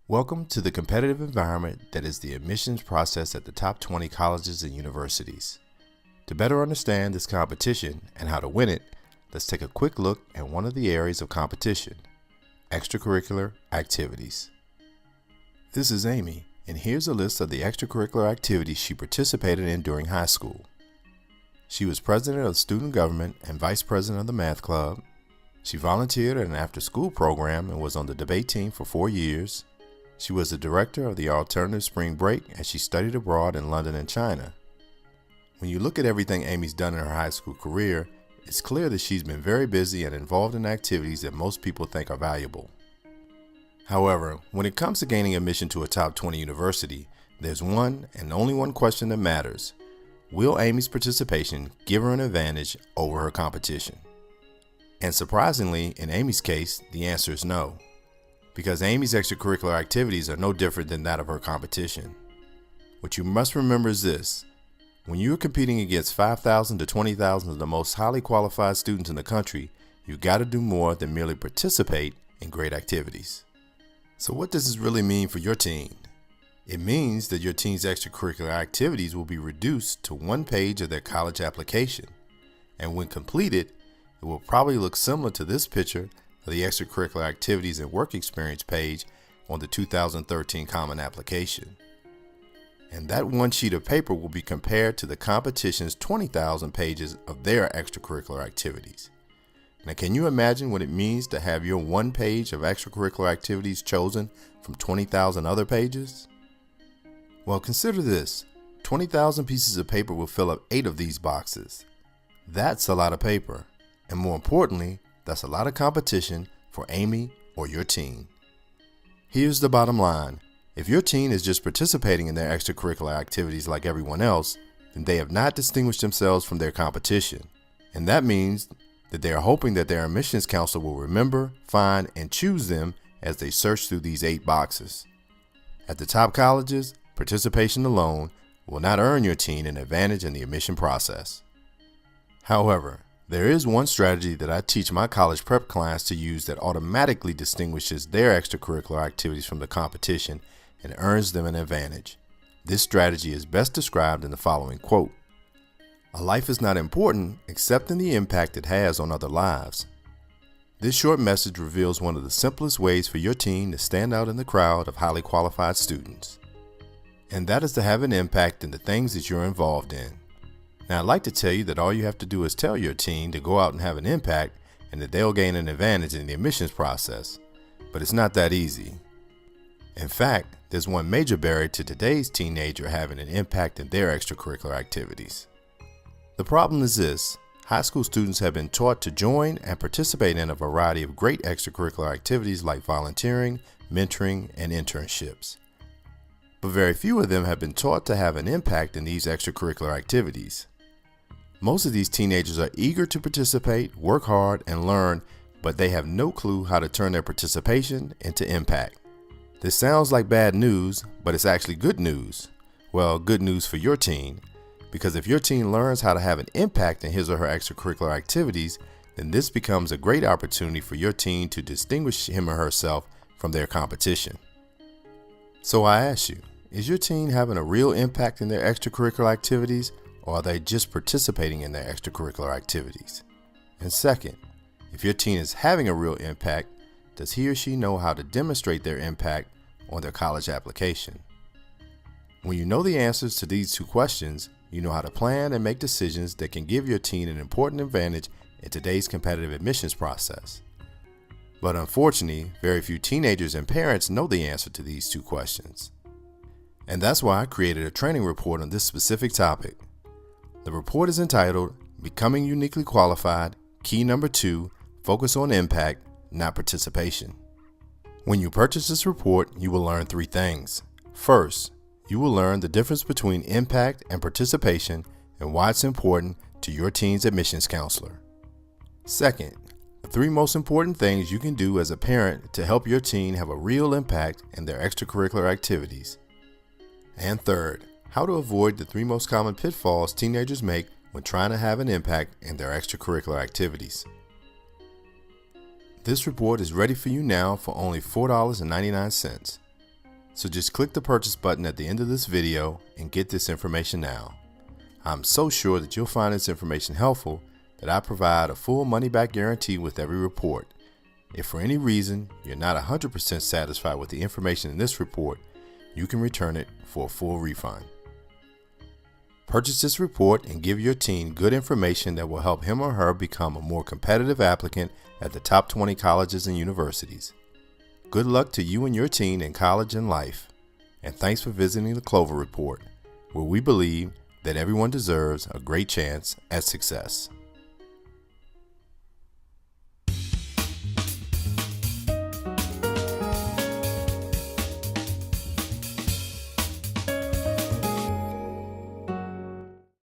Welcome to the competitive environment that is the admissions process at the top 20 colleges and universities. To better understand this competition and how to win it, let's take a quick look at one of the areas of competition: extracurricular activities. This is Amy, and here's a list of the extracurricular activities she participated in during high school. She was president of student government and vice president of the math club. She volunteered at an after-school program and was on the debate team for 4 years. She was the director of the Alternative Spring Break, and she studied abroad in London and China. When you look at everything Amy's done in her high school career, it's clear that she's been very busy and involved in activities that most people think are valuable. However, when it comes to gaining admission to a top 20 university, there's one and only one question that matters: will Amy's participation give her an advantage over her competition? And surprisingly, in Amy's case, the answer is no, because Amy's extracurricular activities are no different than that of her competition. What you must remember is this: when you are competing against 5,000 to 20,000 of the most highly qualified students in the country, you got to do more than merely participate in great activities. So what does this really mean for your teen? It means that your teen's extracurricular activities will be reduced to one page of their college application, and when completed, it will probably look similar to this picture of the extracurricular activities and work experience page on the 2013 Common Application. And that one sheet of paper will be compared to the competition's 20,000 pages of their extracurricular activities. Now, can you imagine what it means to have your one page of extracurricular activities chosen from 20,000 other pages? Well, consider this: 20,000 pieces of paper will fill up 8 of these boxes. That's a lot of paper. And more importantly, that's a lot of competition for Amy or your teen. Here's the bottom line: if your teen is just participating in their extracurricular activities like everyone else, then they have not distinguished themselves from their competition. And that means that they are hoping that their admissions counselor will remember, find, and choose them as they search through these 8 boxes. At the top colleges, participation alone will not earn your teen an advantage in the admission process. However, there is one strategy that I teach my college prep clients to use that automatically distinguishes their extracurricular activities from the competition and earns them an advantage. This strategy is best described in the following quote: "A life is not important except in the impact it has on other lives." This short message reveals one of the simplest ways for your teen to stand out in the crowd of highly qualified students. And that is to have an impact in the things that you're involved in. Now, I'd like to tell you that all you have to do is tell your teen to go out and have an impact and that they'll gain an advantage in the admissions process. But it's not that easy. In fact, there's one major barrier to today's teenager having an impact in their extracurricular activities. The problem is this: high school students have been taught to join and participate in a variety of great extracurricular activities like volunteering, mentoring, and internships. But very few of them have been taught to have an impact in these extracurricular activities. Most of these teenagers are eager to participate, work hard, and learn, but they have no clue how to turn their participation into impact. This sounds like bad news, but it's actually good news. Well, good news for your teen, because if your teen learns how to have an impact in his or her extracurricular activities, then this becomes a great opportunity for your teen to distinguish him or herself from their competition. So I ask you, is your teen having a real impact in their extracurricular activities, or are they just participating in their extracurricular activities? And second, if your teen is having a real impact, does he or she know how to demonstrate their impact on their college application? When you know the answers to these 2 questions, you know how to plan and make decisions that can give your teen an important advantage in today's competitive admissions process. But unfortunately, very few teenagers and parents know the answer to these 2 questions. And that's why I created a training report on this specific topic. The report is entitled "Becoming Uniquely Qualified, Key Number 2, Focus on Impact, Not Participation." When you purchase this report, you will learn 3 things. First, you will learn the difference between impact and participation and why it's important to your teen's admissions counselor. Second, the 3 most important things you can do as a parent to help your teen have a real impact in their extracurricular activities. And third, how to avoid the 3 most common pitfalls teenagers make when trying to have an impact in their extracurricular activities. This report is ready for you now for only $4.99. So just click the purchase button at the end of this video and get this information now. I'm so sure that you'll find this information helpful that I provide a full money-back guarantee with every report. If for any reason you're not 100% satisfied with the information in this report, you can return it for a full refund. Purchase this report and give your teen good information that will help him or her become a more competitive applicant at the top 20 colleges and universities. Good luck to you and your teen in college and life, and thanks for visiting the Clover Report, where we believe that everyone deserves a great chance at success.